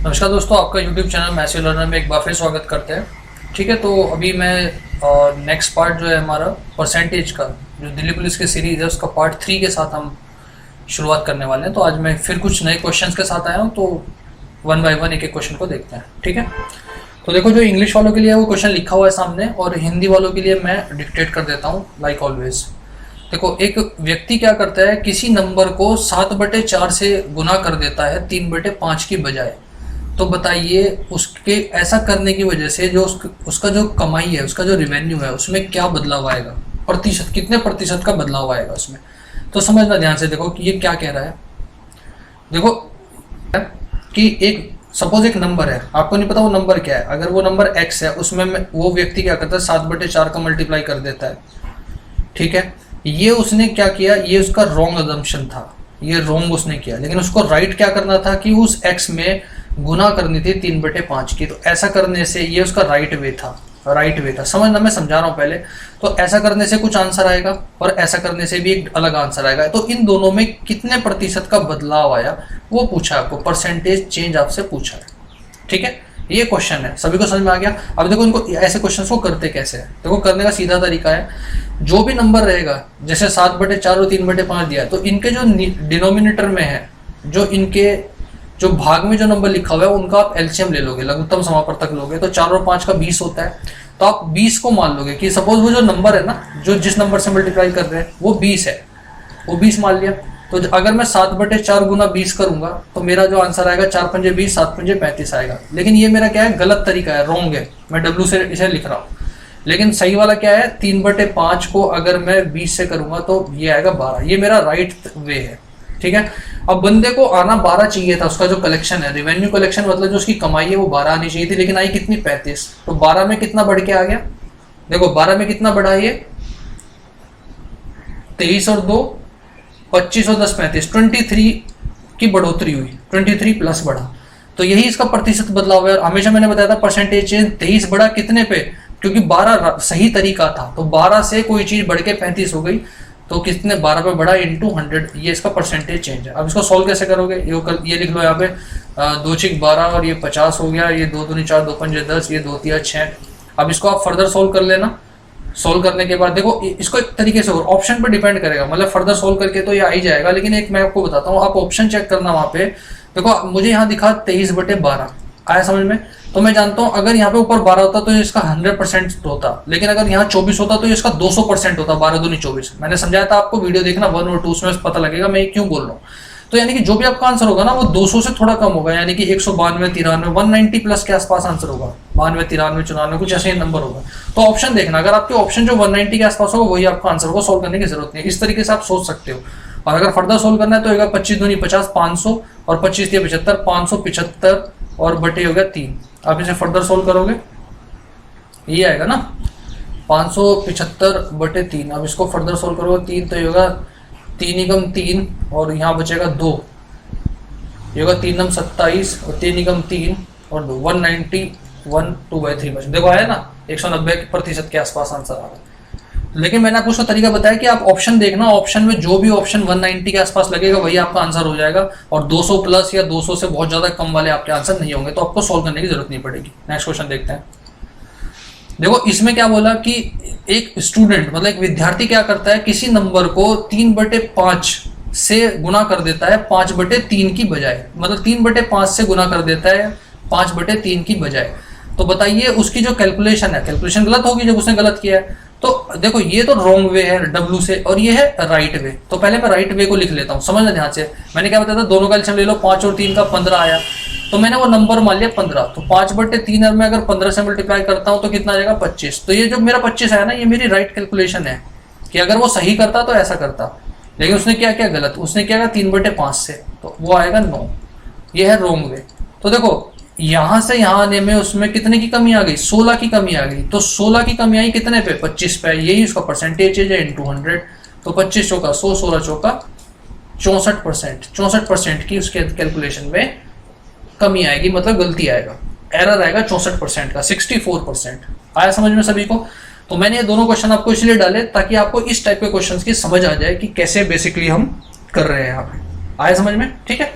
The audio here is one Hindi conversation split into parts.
नमस्कार दोस्तों, आपका YouTube चैनल मैथ्स लर्नर में एक बार फिर स्वागत करते हैं। ठीक है, तो अभी मैं नेक्स्ट पार्ट जो है हमारा परसेंटेज का, जो दिल्ली पुलिस की सीरीज है उसका पार्ट 3 के साथ हम शुरुआत करने वाले हैं। तो आज मैं फिर कुछ नए क्वेश्चंस के साथ आया हूँ, तो वन बाय वन एक एक क्वेश्चन को देखते हैं। ठीक है, तो देखो, जो इंग्लिश वालों के लिए वो क्वेश्चन लिखा हुआ है सामने, और हिंदी वालों के लिए मैं डिक्टेट कर देता हूँ लाइक ऑलवेज। देखो, एक व्यक्ति क्या करता है, किसी नंबर को 7/4 से गुना कर देता है 3/5 की बजाय। तो बताइए, उसके ऐसा करने की वजह से जो उसका जो कमाई है, उसका जो रिवेन्यू है, उसमें क्या बदलाव आएगा, प्रतिशत, कितने प्रतिशत का बदलाव आएगा उसमें। तो समझना ध्यान से, देखो कि ये क्या कह रहा है। देखो कि एक सपोज एक नंबर है, आपको नहीं पता वो नंबर क्या है। अगर वो नंबर x है, उसमें वो व्यक्ति क्या करता है, 7/4 का मल्टीप्लाई कर देता है। ठीक है, ये उसने क्या किया, ये उसका रॉन्ग अजम्पशन था, ये रॉन्ग उसने किया। लेकिन उसको राइट क्या करना था कि उस x में गुना करनी थी 3/5 की। तो ऐसा करने से ये उसका राइट वे था, राइट वे था। समझना, मैं समझा रहा हूँ पहले। तो ऐसा करने से कुछ आंसर आएगा और ऐसा करने से भी एक अलग आंसर आएगा। तो इन दोनों में कितने प्रतिशत का बदलाव आया वो पूछा आपको, परसेंटेज चेंज आपसे पूछा है। ठीक है, ये क्वेश्चन है, सभी को समझ में आ गया। अब देखो, इनको ऐसे क्वेश्चन को करते कैसे है। देखो, करने का सीधा तरीका है, जो भी नंबर रहेगा, जैसे 7/4 और 3/5 दिया, तो इनके जो डिनोमिनेटर में है, जो इनके जो भाग में जो नंबर लिखा हुआ है, उनका आप एलसीएम ले लोगे, लघुत्तम समापवर्तक लोगे। तो 4 और 5 का 20 होता है। तो आप 20 को मान लोगे कि सपोज वो जो नंबर है ना, जो जिस नंबर से मल्टीप्लाई कर रहे हैं वो 20 है, वो 20 मान लिया। तो अगर मैं 7/4 गुना 20 करूंगा तो मेरा जो आंसर आएगा 4×5 20, 7×5 35 आएगा। लेकिन ये मेरा क्या है, गलत तरीका है, रॉन्ग है। मैं डब्ल्यू से इसे लिख रहा हूँ। लेकिन सही वाला क्या है, 3/5 को अगर मैं 20 से करूंगा तो ये आएगा 12। ये मेरा राइट वे है। ठीक है, अब बंदे को आना 12 चाहिए था, उसका जो कलेक्शन है, रेवेन्यू कलेक्शन मतलब जो उसकी कमाई है वो 12 आनी चाहिए थी, लेकिन आई कितनी, 35। तो 12 में कितना बढ़ के आ गया, देखो 12 में कितना बढ़ा, ये 23 और 2 25 और 10 35, 23 की बढ़ोतरी हुई, 23 प्लस बढ़ा। तो यही इसका प्रतिशत बदलाव है। और हमेशा मैंने बताया था परसेंटेज चेंज 23 बढ़ा कितने पे, क्योंकि 12 सही तरीका था। तो 12 से कोई चीज बढ़ के 35 हो गई, तो कितने, 12 पे बढ़ा इंटू 100, ये इसका परसेंटेज चेंज है। अब इसको सॉल्व कैसे करोगे, ये लिख लो यहाँ पे, 2×6 = 12 और ये 50 हो गया, ये 2×2 4, 2×5 10, ये 2×3 6। अब इसको आप फर्दर सॉल्व कर लेना। सॉल्व करने के बाद देखो, इसको एक तरीके से और ऑप्शन पर डिपेंड करेगा, मतलब फर्दर सॉल्व करके तो ये आ ही जाएगा। लेकिन एक मैं आपको बताता हूँ, आप ऑप्शन चेक करना वहां पे। देखो, मुझे यहाँ दिखा 23/12, आया समझ में। तो मैं जानता हूँ अगर यहाँ पे ऊपर 12 होता तो इसका 100% होता, लेकिन अगर यहाँ 24 होता तो इसका 200% होता। 12×2 24, मैंने समझाया था आपको, वीडियो देखना 1 और 2, उसमें पता लगेगा मैं क्यों बोल रहा हूँ। तो यानी कि जो भी आपका आंसर होगा ना, वो 200 से थोड़ा कम होगा, यानी कि 192 93 190 प्लस के आसपास आंसर होगा, 92 93 94 कुछ ऐसे ही नंबर होगा। तो ऑप्शन देखना, अगर आपके ऑप्शन जो 190 के आसपास होगा वही आपका आंसर होगा, सोल्व करने की जरूरत नहीं है। इस तरीके से आप सोच सकते हो। और अगर फर्दर सोल्व करना है तो होगा 25×2 50, 500 और 25×3 75, 575 और बटे हो गया 3। आप इसे फर्दर सोल्व करोगे, ये आएगा ना 575/3। अब इसको फर्दर सोल्व करोगे 3, तो ये होगा 3×3 और यहाँ बचेगा 2, ये होगा 3×9 27 और 3×3 और 2 191 2/3 बचे। देखो आया ना, 190% के आसपास आंसर आ रहा है। लेकिन मैंने आपको उसका तरीका बताया कि आप ऑप्शन देखना, ऑप्शन में जो भी ऑप्शन 190 के आसपास लगेगा वही आपका आंसर हो जाएगा, और 200 प्लस या 200 से बहुत ज्यादा कम वाले आपके आंसर नहीं होंगे। तो आपको सॉल्व करने की जरूरत नहीं पड़ेगी। नेक्स्ट क्वेश्चन देखते हैं। देखो, इसमें क्या बोला कि एक स्टूडेंट, मतलब एक विद्यार्थी क्या करता है, किसी नंबर को 3/5 से गुना कर देता है 5/3 की बजाय, मतलब 3/5 से गुना कर देता है 5/3 की बजाय। तो बताइए उसकी जो कैलकुलेशन है, कैलकुलेशन गलत होगी जब उसने गलत किया है। तो देखो, ये तो रॉन्ग वे है डब्ल्यू से, और ये है राइट वे। तो पहले मैं राइट वे को लिख लेता हूँ, समझना ध्यान से। मैंने क्या बताया था, दोनों का एलसीएम ले लो, 5 और 3 का 15 आया। तो मैंने वो नंबर मान लिया 15। तो 5/3 अब मैं अगर 15 से मल्टीप्लाई करता हूँ तो कितना आ जाएगा, 25। तो ये जो मेरा 25 आया ना, ये मेरी राइट कैलकुलेशन है कि अगर वो सही करता तो ऐसा करता। लेकिन उसने क्या किया गलत, उसने क्या किया 3/5 से, तो वो आएगा 9। ये है रॉन्ग वे। तो देखो, यहां से यहां आने में उसमें कितने की कमी आ गई, 16 की कमी आ गई। तो 16 की कमी आई कितने पे, 25 पे। यही उसका परसेंटेज है इंटू 100। तो 25 चौका 100, 16 चौका 64%, 64% की उसके कैलकुलेशन में कमी आएगी, मतलब गलती आएगा, एरर आएगा 64% का, 64%। आया समझ में सभी को। तो मैंने ये दोनों क्वेश्चन आपको इसलिए डाले ताकि आपको इस टाइप के क्वेश्चन की समझ आ जाए कि कैसे बेसिकली हम कर रहे हैं यहाँ पे। आया समझ में, ठीक है।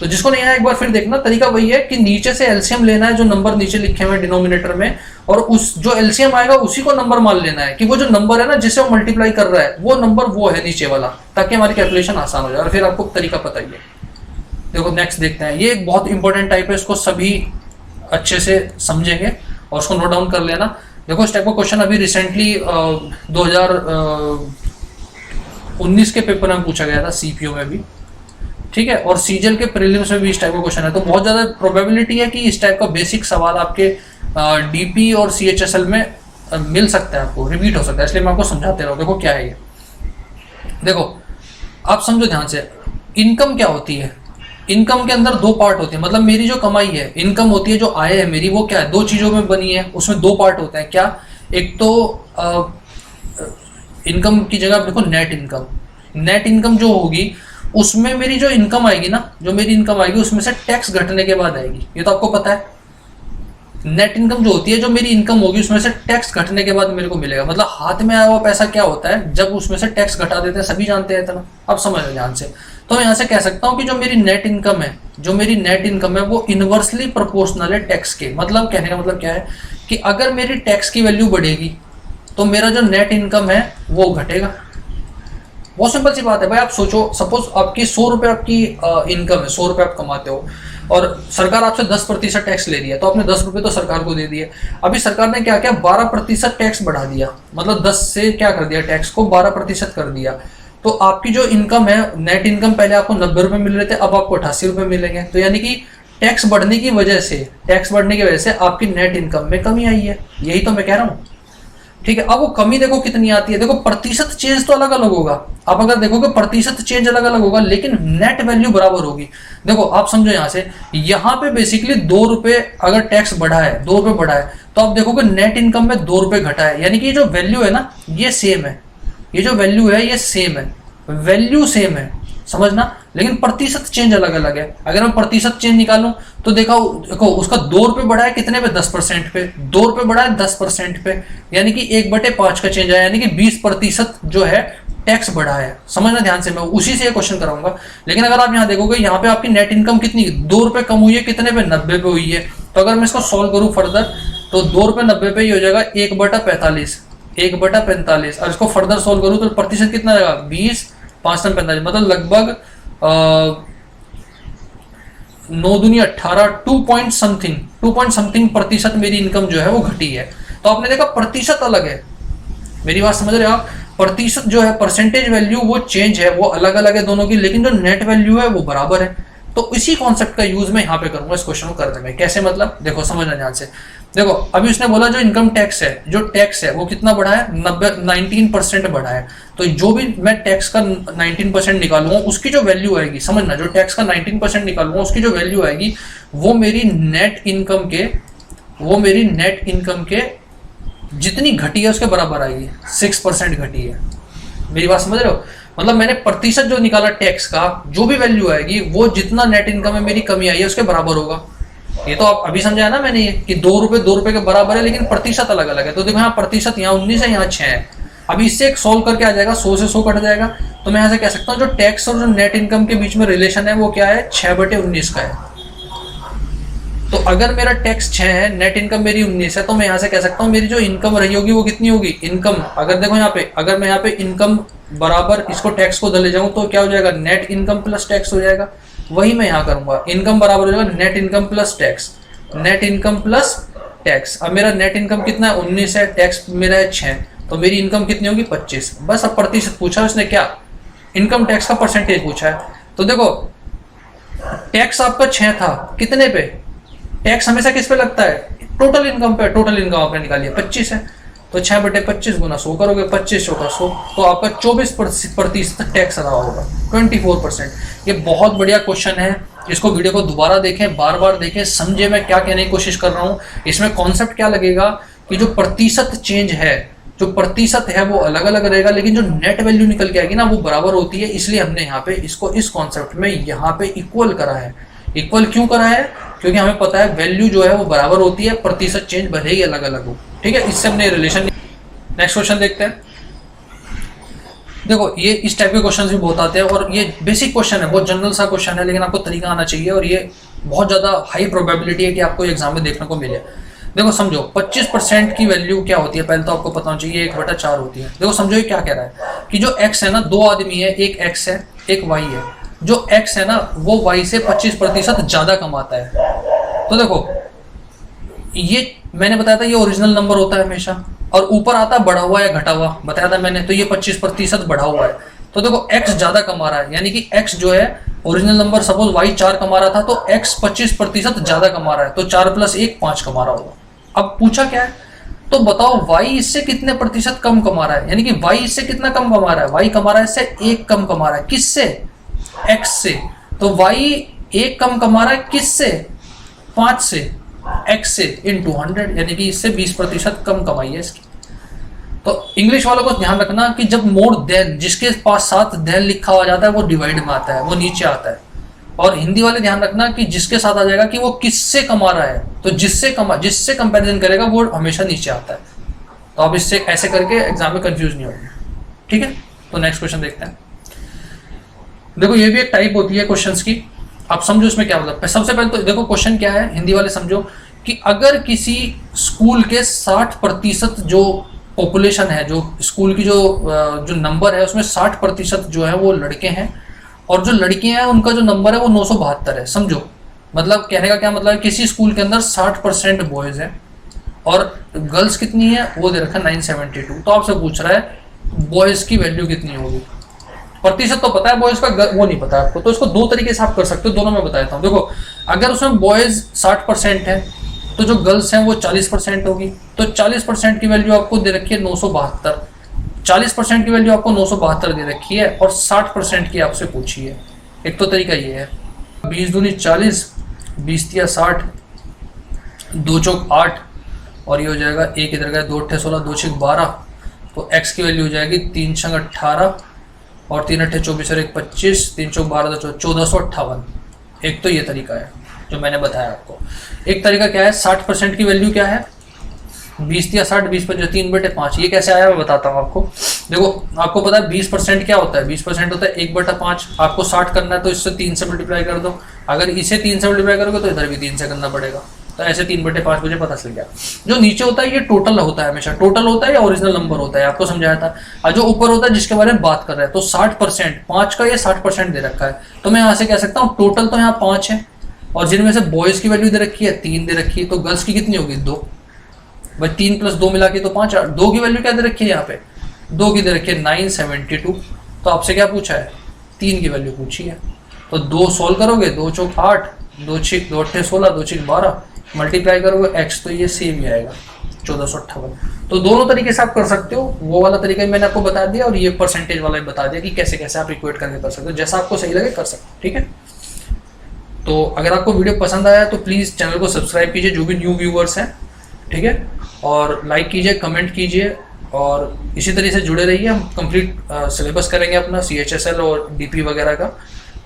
तो जिसको नहीं आया एक बार फिर देखना, तरीका वही है कि नीचे से एलसीएम लेना है जो नंबर नीचे लिखे हुए डिनोमिनेटर में, और उस जो एलसीएम आएगा उसी को नंबर मान लेना है कि वो जो नंबर है ना जिससे वो मल्टीप्लाई कर रहा है वो नंबर वो है नीचे वाला, ताकि हमारी कैलकुलेशन आसान हो जाए। और फिर आपको तरीका पता ही है। देखो नेक्स्ट देखते हैं, ये एक बहुत इंपॉर्टेंट टाइप है, इसको सभी अच्छे से समझेंगे और उसको नोट डाउन कर लेना। देखो इस टाइप का क्वेश्चन अभी रिसेंटली 2019 के पेपर में पूछा गया था, सीपीओ में भी, ठीक है, और सीजीएल के प्रीलिम्स में भी इस टाइप का क्वेश्चन है। तो बहुत ज्यादा प्रोबेबिलिटी है कि इस टाइप का बेसिक सवाल आपके डीपी और सीएचएसएल में मिल सकता है, आपको रिपीट हो सकता है, इसलिए मैं आपको समझाते रहूं। देखो क्या है ये, देखो आप समझो ध्यान से, इनकम क्या होती है। इनकम के अंदर दो पार्ट होते हैं, मतलब मेरी जो कमाई है, इनकम होती है जो आय है मेरी, वो क्या है, दो चीजों में बनी है, उसमें दो पार्ट होते हैं। क्या, एक तो इनकम की जगह आप देखो नेट इनकम। नेट इनकम जो होगी उसमें मेरी जो इनकम आएगी ना, जो मेरी इनकम आएगी उसमें से टैक्स घटने के बाद आएगी, ये तो आपको पता है। नेट इनकम जो होती है, जो मेरी इनकम होगी उसमें से टैक्स घटने के बाद मेरे को मिलेगा। मतलब हाथ में आया हुआ पैसा क्या होता है जब उसमें से टैक्स घटा देते हैं, सभी जानते हैं इतना, अब समझ लो ध्यान से। तो मैं यहाँ से कह सकता हूँ कि जो मेरी नेट इनकम है, जो मेरी नेट इनकम है वो इनवर्सली प्रोपोर्शनल है टैक्स के। मतलब कहने का मतलब क्या है कि अगर मेरी टैक्स की वैल्यू बढ़ेगी तो मेरा जो नेट इनकम है वो घटेगा। बहुत सिंपल सी बात है भाई। आप सोचो, सपोज आपकी 100 रुपये आपकी इनकम है, 100 रुपये आप कमाते हो और सरकार आपसे 10% टैक्स ले रही है, तो आपने 10 रुपये तो सरकार को दे दिए। अभी सरकार ने क्या किया, 12% टैक्स बढ़ा दिया, मतलब 10 से क्या कर दिया, टैक्स को 12% कर दिया। तो आपकी जो इनकम है, नेट इनकम, पहले आपको 90 रुपये मिल रहे थे, अब आपको 88 रुपये मिलेंगे। तो यानी कि टैक्स बढ़ने की वजह से आपकी नेट इनकम में कमी आई है, यही तो मैं कह रहा हूँ, ठीक है। अब वो कमी देखो कितनी आती है, देखो प्रतिशत चेंज तो अलग अलग होगा। आप अगर देखोगे प्रतिशत चेंज अलग अलग होगा, लेकिन नेट वैल्यू बराबर होगी। देखो आप समझो यहाँ से, यहाँ पे बेसिकली 2 रुपए अगर टैक्स बढ़ा है, 2 रुपए बढ़ा है, तो आप देखोगे नेट इनकम में 2 रुपए घटा है, यानी कि ये जो वैल्यू है ना ये सेम है, ये जो वैल्यू है ये सेम है, वैल्यू सेम है, समझना, लेकिन प्रतिशत चेंज अलग अलग है। अगर मैं प्रतिशत चेंज निकालूं तो देखो उसका 2 रुपए बढ़ा है कितने पे, 10% पे, 2 रुपए बढ़ा है 10% पे, यानी कि 1/5 का चेंज आया, यानी कि 20% जो है टैक्स बढ़ा है। समझना ध्यान से, मैं उसी से ये क्वेश्चन कराऊंगा। लेकिन अगर आप यहाँ देखोगे, यहाँ पे आपकी नेट इनकम कितनी, 2 रुपए कम हुई है, कितने पे, 90 पे हुई है। तो अगर मैं इसको सॉल्व करूँ फर्दर तो 2 रुपए 90 पे ही हो जाएगा 1/45, 1/45। और इसको फर्दर सोल्व करूँ तो प्रतिशत कितना रहेगा, 20, 5 45, मतलब लगभग 9 दूनी 18, 2 पॉइंट समथिंग प्रतिशत मेरी इनकम जो है वो घटी है। तो आपने देखा प्रतिशत अलग है, मेरी बात समझ रहे हो आप। प्रतिशत जो है, परसेंटेज वैल्यू वो चेंज है, वो अलग अलग है दोनों की, लेकिन जो नेट वैल्यू है वो बराबर है। तो इसी कॉन्सेप्ट का यूज मैं यहाँ पे करूंगा इस क्वेश्चन को करने में। कैसे, मतलब देखो समझना ध्यान से। देखो अभी उसने बोला जो इनकम टैक्स है, जो टैक्स है वो कितना बढ़ा है, 19% बढ़ा है। तो जो भी मैं टैक्स का 19% निकालूंगा उसकी जो वैल्यू आएगी, समझना, जो टैक्स का 19% निकालूंगा उसकी जो वैल्यू आएगी वो मेरी नेट इनकम के जितनी घटी है उसके बराबर आएगी, 6% घटी है। मेरी बात समझ रहे हो, मतलब मैंने प्रतिशत जो निकाला टैक्स का, जो भी वैल्यू आएगी वो जितना नेट इनकम में मेरी कमी आई है उसके बराबर होगा। ये तो आप अभी समझाया ना मैंने, ये कि 2 रुपए के बराबर है, लेकिन प्रतिशत अलग अलग है। तो देखो यहाँ प्रतिशत, यहाँ 19 है, यहाँ 6 है। अभी इससे एक सोल्व करके आ जाएगा, 100 से 100 कट जाएगा। तो मैं यहाँ से कह सकता हूँ जो टैक्स और जो नेट इनकम के बीच में रिलेशन है वो क्या है, 6/19 का है। तो अगर मेरा टैक्स 6 है, नेट इनकम मेरी 19 है, तो मैं यहाँ से कह सकता हूँ मेरी जो इनकम रही होगी वो कितनी होगी, इनकम, अगर देखो यहाँ पे, अगर मैं यहाँ पे इनकम बराबर इसको टैक्स को ले जाऊँ तो क्या हो जाएगा, नेट इनकम प्लस टैक्स हो जाएगा। वही मैं यहाँ करूंगा, इनकम बराबर हो जाएगा net income plus tax, net income plus tax. अब मेरा नेट इनकम कितना है, 19 है, टैक्स मेरा है 6, तो मेरी इनकम कितनी होगी, 25। बस अब प्रतिशत पूछा उसने, क्या, इनकम टैक्स का परसेंटेज पूछा है। तो देखो टैक्स आपका 6 था, कितने पे, टैक्स हमेशा किस पे लगता है, टोटल इनकम पे। टोटल इनकम आपने निकाली है 25 है, तो 6/25 गुना 100 करोगे, 25 का 100, तो आपका 24% टैक्स रहा होगा, 24%। ये बहुत बढ़िया क्वेश्चन है, इसको वीडियो को दोबारा देखें, बार बार देखें, समझे मैं क्या कहने की कोशिश कर रहा हूँ। इसमें कॉन्सेप्ट क्या लगेगा कि जो प्रतिशत चेंज है, जो प्रतिशत है वो अलग अलग रहेगा, लेकिन जो नेट वैल्यू निकल के आएगी ना वो बराबर होती है। इसलिए हमने यहाँ पे इसको इस कॉन्सेप्ट में यहाँ पे इक्वल करा है। इक्वल क्यों करा है, क्योंकि हमें पता है वैल्यू जो है वो बराबर होती है, प्रतिशत चेंज भले ही अलग अलग हो, ठीक है। इससे हमने रिलेशन। नेक्स्ट क्वेश्चन देखते हैं। देखो ये इस टाइप के क्वेश्चन भी बहुत आते हैं और ये बेसिक क्वेश्चन है, बहुत जनरल सा क्वेश्चन है, लेकिन आपको तरीका आना चाहिए और ये बहुत ज़्यादा हाई प्रोबेबिलिटी है कि आपको एग्जाम में देखने को मिले। देखो समझो 25% की वैल्यू क्या होती है, पहले तो आपको पता होना चाहिए 1/4 होती है। देखो समझो ये क्या कह रहा है कि जो x है ना, दो आदमी है, एक x है एक y है। जो x है ना वो y से 25% ज़्यादा कमाता है। तो देखो ये मैंने बताया था ये ओरिजिनल नंबर होता है हमेशा, और ऊपर आता है बढ़ा हुआ या घटा हुआ, बताया था मैंने। तो ये 25% बढ़ा हुआ है। तो देखो x ज्यादा कमा रहा है, यानी कि x जो है ओरिजिनल नंबर, सपोज y 4 कमा रहा था तो x 25% ज्यादा कमा रहा है, तो 4 + 1 5 कमा रहा होगा। अब पूछा क्या है, तो बताओ y इससे कितने प्रतिशत कम कमा रहा है, यानी कि y इससे कितना कम कमा रहा है, y कमा रहा है इससे 1 कम कमा रहा है। किससे? x से। तो y 1 कम कमा रहा है किससे? 5 से, x से into 100, यानी कि इससे 20% कम कमाई है इसकी। तो इंग्लिश वालों को ध्यान रखना कि जब मोर देन, जिसके पास साथ देन लिखा हुआ जाता है वो डिवाइड में आता है, वो नीचे आता है। और हिंदी वाले ध्यान रखना कि जिसके साथ आ जाएगा कि वो किससे कमा रहा है, तो जिससे कंपैरिजन करेगा वो हमेशा नीचे आता है। तो आप इससे ऐसे करके एग्जाम में कंफ्यूज नहीं होंगे, ठीक है। तो नेक्स्ट क्वेश्चन देखते हैं। देखो ये भी एक टाइप होती है क्वेश्चंस की, आप समझो इसमें क्या मतलब है। सबसे पहले तो देखो क्वेश्चन क्या है, हिंदी वाले समझो कि अगर किसी स्कूल के 60% जो पॉपुलेशन है, जो स्कूल की जो नंबर है उसमें 60% जो है वो लड़के हैं, और जो लड़कियां हैं उनका जो नंबर है वो 972 है। समझो मतलब कहने का क्या मतलब है, किसी स्कूल के अंदर 60% बॉयज हैं और गर्ल्स कितनी है वो दे रखा है 972। तो आपसे पूछ रहा है बॉयज की वैल्यू कितनी होगी। प्रतिशत तो पता है बॉयज का, वो नहीं पता आपको। तो इसको दो तरीके से आप कर सकते हो, दोनों में बता देता हूँ। देखो अगर उसमें बॉयज 60% है तो जो गर्ल्स हैं वो 40% होगी। तो 40% की वैल्यू आपको दे रखी है 972, 40% की वैल्यू आपको 972 दे रखी है और 60% की आपसे पूछी है। एक तो तरीका ये है 20 दूनी 40, 20 तिया 60, 2 चौक 8 और ये हो जाएगा 1 इधर गया 2 8 16, 2 6 12। तो x की वैल्यू हो जाएगी 3 6 18 और 3 8 24 और 1 25, 3 चौक 12 1458। एक तो ये तरीका है जो मैंने बताया आपको। एक तरीका क्या है, 60% की वैल्यू क्या है, 20 या 60, 20 पर 3/5। ये कैसे आया मैं बताता हूँ आपको। देखो आपको पता है 20% क्या होता है, 20% होता है 1/5। आपको 60 करना है तो इससे 3 से मल्टीप्लाई कर दो, अगर इसे 3 से मल्टीप्लाई करोगे तो इधर भी 3 से करना पड़ेगा। तो ऐसे 3/5 मुझे पता चल गया। जो नीचे होता है ये टोटल होता है, हमेशा टोटल होता है या ओरिजिनल नंबर होता है, आपको समझाया था। और जो ऊपर होता है जिसके बारे में बात कर रहे हैं, तो 60% 5 का ये 60% दे रखा है। तो मैं यहाँ से कह सकता हूँ टोटल तो यहाँ 5 है और जिनमें से बॉयज की वैल्यू दे रखी है 3 दे रखी है, तो गर्ल्स की कितनी होगी 2। भाई 3 + 2 मिला के तो 5। 2 की वैल्यू क्या दे रखी है यहाँ पे, 2 की दे रखी है 972। तो आपसे क्या पूछा है, 3 की वैल्यू पूछी है। तो 2 सोल्व करोगे, 2 चौक 8, 2 6 2 8 16, 2 6 12, मल्टीप्लाई करोगे x तो ये सेम ही आएगा 1458। तो दोनों तरीके से आप कर सकते हो। वो वाला तरीका मैंने आपको बता दिया और ये परसेंटेज वाला भी बता दिया कि कैसे कैसे आप इक्वेट करके कर सकते हो, जैसा आपको सही लगे कर सकते हो, ठीक है। तो अगर आपको वीडियो पसंद आया तो प्लीज़ चैनल को सब्सक्राइब कीजिए, जो भी न्यू व्यूअर्स हैं, ठीक है। और लाइक कीजिए, कमेंट कीजिए और इसी तरह से जुड़े रहिए। हम कंप्लीट सिलेबस करेंगे अपना CHSL और DP वगैरह का।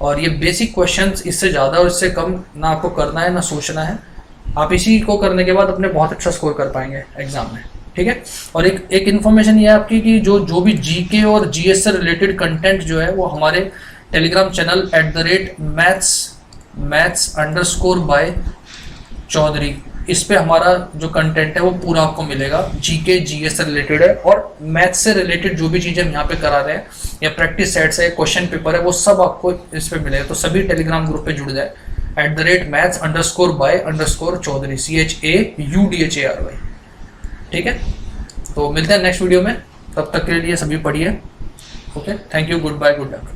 और ये बेसिक क्वेश्चंस, इससे ज़्यादा और इससे कम ना आपको करना है ना सोचना है। आप इसी को करने के बाद अपने बहुत अच्छा स्कोर कर पाएंगे एग्जाम में, ठीक है। और एक इन्फॉर्मेशन ये है आपकी कि जो भी GK और GS से रिलेटेड कंटेंट जो है वो हमारे टेलीग्राम चैनल @maths_by चौधरी, इस पे हमारा जो कंटेंट है वो पूरा आपको मिलेगा। GK GS से रिलेटेड है और मैथ्स से रिलेटेड जो भी चीज़ें हम यहाँ पे करा रहे हैं या प्रैक्टिस सेट्स है, क्वेश्चन पेपर है, वो सब आपको इस पे मिलेगा। तो सभी टेलीग्राम ग्रुप पे जुड़ जाए @maths_by_चौधरी CHAUDHARY, ठीक है। तो मिलते हैं नेक्स्ट वीडियो में, तब तक के लिए सभी पढ़िए। Okay, thank you, goodbye, good luck.